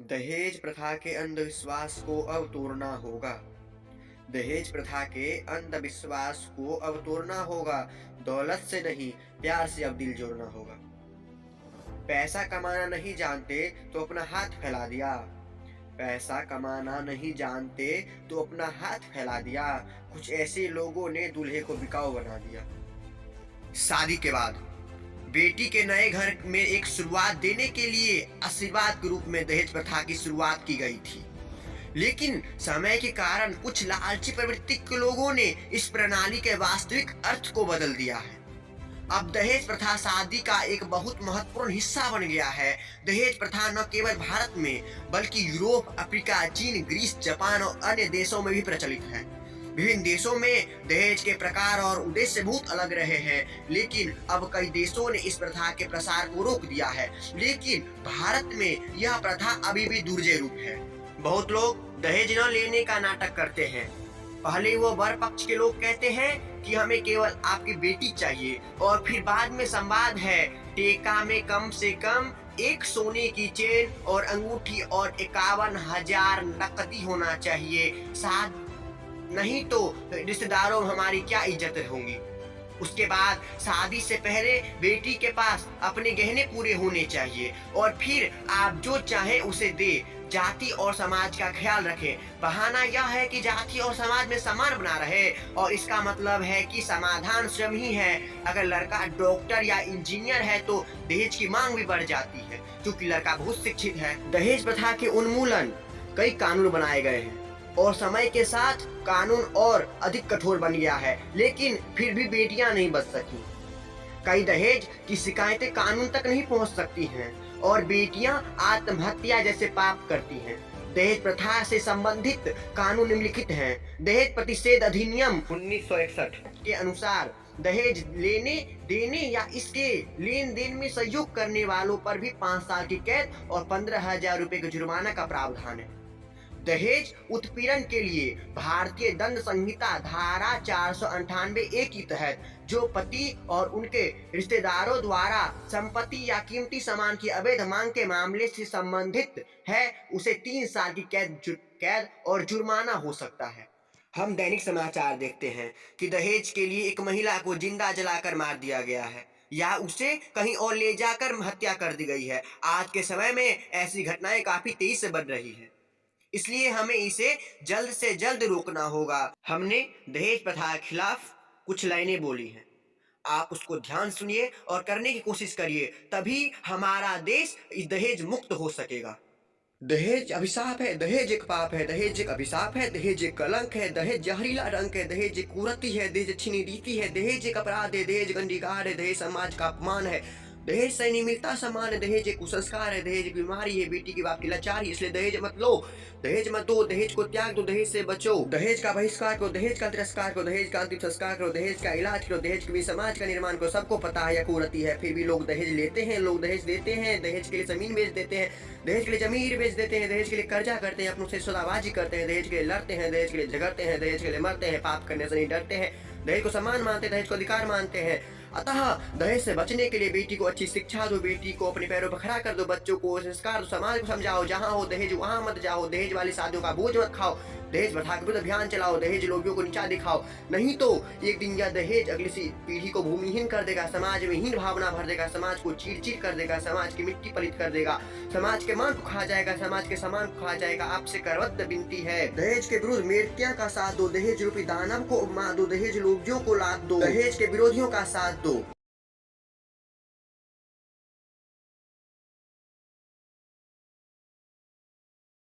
दहेज प्रथा के अंधविश्वास को अब तोड़ना होगा। दहेज प्रथा के अंधविश्वास को अब तोड़ना होगा। दौलत से नहीं, प्यार से अब दिल जोड़ना होगा। पैसा कमाना नहीं जानते तो अपना हाथ फैला दिया। पैसा कमाना नहीं जानते तो अपना हाथ फैला दिया। कुछ ऐसे लोगों ने दूल्हे को बिकाऊ बना दिया। शादी के बाद बेटी के नए घर में एक शुरुआत देने के लिए आशीर्वाद के रूप में दहेज प्रथा की शुरुआत की गई थी, लेकिन समय के कारण कुछ लालची प्रवृत्ति के लोगों ने इस प्रणाली के वास्तविक अर्थ को बदल दिया है। अब दहेज प्रथा शादी का एक बहुत महत्वपूर्ण हिस्सा बन गया है। दहेज प्रथा न केवल भारत में बल्कि यूरोप, अफ्रीका, चीन, ग्रीस, जापान और अन्य देशों में भी प्रचलित है। विभिन्न देशों में दहेज के प्रकार और उद्देश्य बहुत अलग रहे हैं, लेकिन अब कई देशों ने इस प्रथा के प्रसार को रोक दिया है। लेकिन भारत में यह प्रथा अभी भी दुर्जय रूप है। बहुत लोग दहेज न लेने का नाटक करते हैं। पहले वो वर पक्ष के लोग कहते हैं कि हमें केवल आपकी बेटी चाहिए, और फिर बाद में संवाद है, टेका में कम से कम एक सोने की चेन और अंगूठी और 51,000 नकदी होना चाहिए, साथ नहीं तो रिश्तेदारों में हमारी क्या इज्जत होगी। उसके बाद शादी से पहले बेटी के पास अपने गहने पूरे होने चाहिए, और फिर आप जो चाहें उसे दे। जाति और समाज का ख्याल रखें। बहाना यह है कि जाति और समाज में समान बना रहे, और इसका मतलब है कि समाधान स्वयं ही है। अगर लड़का डॉक्टर या इंजीनियर है तो दहेज की मांग भी बढ़ जाती है, क्योंकि लड़का बहुत शिक्षित है। दहेज प्रथा के उन्मूलन कई कानून बनाए गए हैं, और समय के साथ कानून और अधिक कठोर बन गया है, लेकिन फिर भी बेटियां नहीं बच सकी। कई दहेज की शिकायतें कानून तक नहीं पहुंच सकती हैं, और बेटियां आत्महत्या जैसे पाप करती हैं। दहेज प्रथा से संबंधित कानून निम्नलिखित हैं। दहेज प्रतिषेध अधिनियम 1961 के अनुसार दहेज लेने, देने या इसके लेन देन में सहयोग करने वालों पर भी 5 साल की कैद और 15,000 रुपए का जुर्माना का प्रावधान है। दहेज उत्पीड़न के लिए भारतीय दंड संहिता धारा 498 के तहत जो पति और उनके रिश्तेदारों द्वारा संपत्ति या कीमती सामान की अवैध मांग के मामले से संबंधित है, उसे 3 साल की कैद और जुर्माना हो सकता है। हम दैनिक समाचार देखते हैं कि दहेज के लिए एक महिला को जिंदा जलाकर मार दिया गया है, या उसे कहीं और ले जाकर हत्या कर दी गई है। आज के समय में ऐसी घटनाएं काफी तेजी से बढ़ रही है, इसलिए हमें इसे जल्द से जल्द रोकना होगा। हमने दहेज प्रथा के खिलाफ कुछ लाइनें बोली हैं, आप उसको ध्यान सुनिए और करने की कोशिश करिए, तभी हमारा देश इस दहेज मुक्त हो सकेगा। दहेज अभिशाप है, दहेज एक पाप है, दहेज एक अभिशाप है, दहेज एक कलंक है, दहेज जहरीला रंग है, दहेज एक कुरीति है, दहेज अच्छी रीति है, दहेज एक अपराध है, दहेज गंडीगार है, दहेज समाज का अपमान है, दहेज से नहीं मिलता सामान है, दहेज एक कुसंस्कार है, दहेज एक बीमारी है, बेटी की बाप की लाचारी, इसलिए दहेज मत लो, दहेज मत दो, दहेज को त्याग दो, दहेज से बचो, दहेज का बहिष्कार करो, दहेज का तिरस्कार करो, दहेज का अंतिम संस्कार करो, दहेज का इलाज करो, दहेज के भी समाज का निर्माण करो। सबको पता है यह कुरीति है, फिर भी लोग दहेज लेते हैं, लोग दहेज देते हैं, दहेज के लिए जमीन बेच देते हैं, दहेज के लिए जमीन बेच देते हैं, दहेज के लिए कर्जा करते हैं, अपनों से सौदाबाजी करते हैं, दहेज के लिए लड़ते हैं, दहेज के लिए झगड़ते हैं, दहेज के लिए मरते हैं, पाप करने से नहीं डरते हैं, दहेज को सम्मान मानते हैं, दहेज को अधिकार मानते हैं। अतः दहेज से बचने के लिए बेटी को अच्छी शिक्षा दो, बेटी को अपने पैरों पर खड़ा कर दो, बच्चों को संस्कार दो, समाज को समझाओ, जहाँ हो दहेज वहाँ मत जाओ, दहेज वाली शादियों का बोझ मत खाओ, दहेज प्रथा के विरुद्ध अभियान चलाओ, दहेज लोगों को नीचा दिखाओ। नहीं तो एक दिन यह दहेज अगली पीढ़ी को भूमिहीन कर देगा, समाज में हीन भावना भर देगा, समाज को चीर कर देगा, समाज की मिट्टी पलित कर देगा, समाज के मान को खा जाएगा, समाज के सम्मान को खा जाएगा। आपसे करबद्ध विनती है, दहेज के विरुद्ध मेटियां का साथ दो, दहेज रूपी दानव को मार दो, दहेज लोभियों को लाद दो, दहेज के विरोधियों का साथ दो।